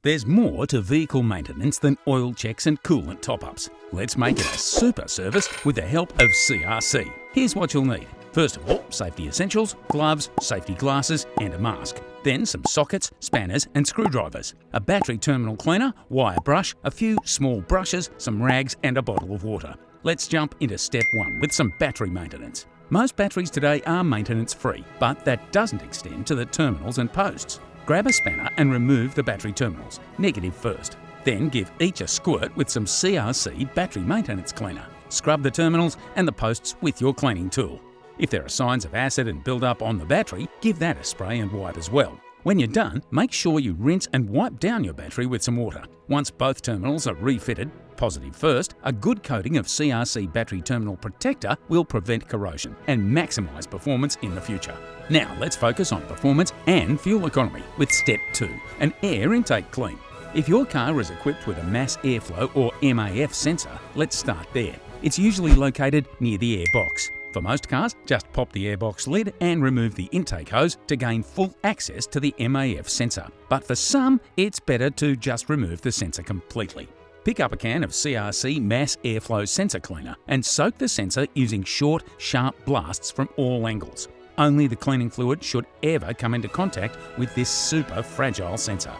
There's more to vehicle maintenance than oil checks and coolant top-ups. Let's make it a super service with the help of CRC. Here's what you'll need. First of all, safety essentials, gloves, safety glasses and a mask. Then some sockets, spanners and screwdrivers, a battery terminal cleaner, wire brush, a few small brushes, some rags and a bottle of water. Let's jump into step 1 with some battery maintenance. Most batteries today are maintenance-free, but that doesn't extend to the terminals and posts. Grab a spanner and remove the battery terminals, negative first. Then give each a squirt with some CRC Battery Maintenance Cleaner. Scrub the terminals and the posts with your cleaning tool. If there are signs of acid and build-up on the battery, give that a spray and wipe as well. When you're done, make sure you rinse and wipe down your battery with some water. Once both terminals are refitted, positive first, a good coating of CRC Battery Terminal Protector will prevent corrosion and maximise performance in the future. Now let's focus on performance and fuel economy with step 2, an air intake clean. If your car is equipped with a Mass Air Flow or MAF sensor, let's start there. It's usually located near the air box. For most cars, just pop the airbox lid and remove the intake hose to gain full access to the MAF sensor. But for some, it's better to just remove the sensor completely. Pick up a can of CRC Mass Air Flow sensor cleaner and soak the sensor using short, sharp blasts from all angles. Only the cleaning fluid should ever come into contact with this super fragile sensor.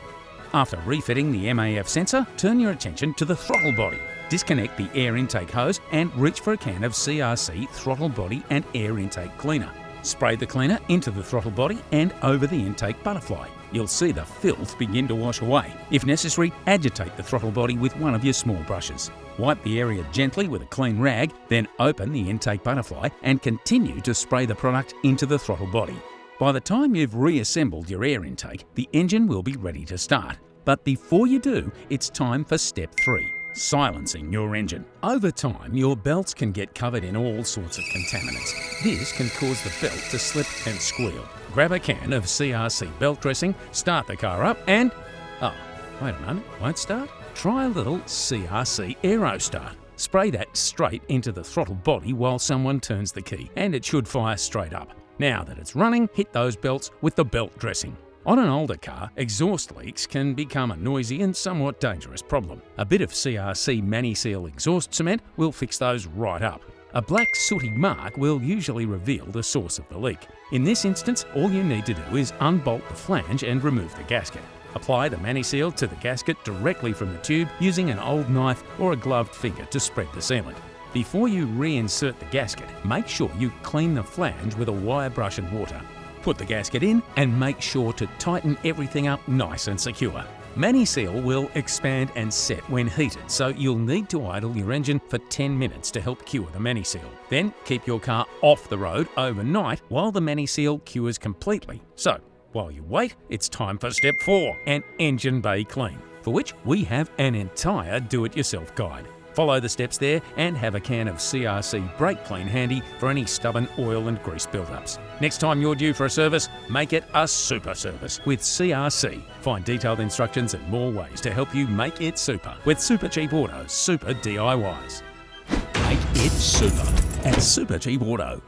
After refitting the MAF sensor, turn your attention to the throttle body. Disconnect the air intake hose and reach for a can of CRC Throttle Body and Air Intake Cleaner. Spray the cleaner into the throttle body and over the intake butterfly. You'll see the filth begin to wash away. If necessary, agitate the throttle body with one of your small brushes. Wipe the area gently with a clean rag, then open the intake butterfly and continue to spray the product into the throttle body. By the time you've reassembled your air intake, the engine will be ready to start. But before you do, it's time for step 3. Silencing your engine. Over time, your belts can get covered in all sorts of contaminants. This can cause the belt to slip and squeal. Grab a can of CRC belt dressing, start the car up and… oh, wait a moment, won't start? Try a little CRC Aerostart. Spray that straight into the throttle body while someone turns the key, and it should fire straight up. Now that it's running, hit those belts with the belt dressing. On an older car, exhaust leaks can become a noisy and somewhat dangerous problem. A bit of CRC Maniseal exhaust cement will fix those right up. A black sooty mark will usually reveal the source of the leak. In this instance, all you need to do is unbolt the flange and remove the gasket. Apply the Maniseal to the gasket directly from the tube using an old knife or a gloved finger to spread the sealant. Before you reinsert the gasket, make sure you clean the flange with a wire brush and water. Put the gasket in and make sure to tighten everything up nice and secure. Maniseal will expand and set when heated, so you'll need to idle your engine for 10 minutes to help cure the Maniseal. Then keep your car off the road overnight while the Maniseal cures completely. So, while you wait, it's time for step 4, an engine bay clean, for which we have an entire do-it-yourself guide. Follow the steps there and have a can of CRC Brake Clean handy for any stubborn oil and grease buildups. Next time you're due for a service, make it a super service with CRC. Find detailed instructions and more ways to help you make it super with Supercheap Auto Super DIYs. Make it super at Supercheap Auto.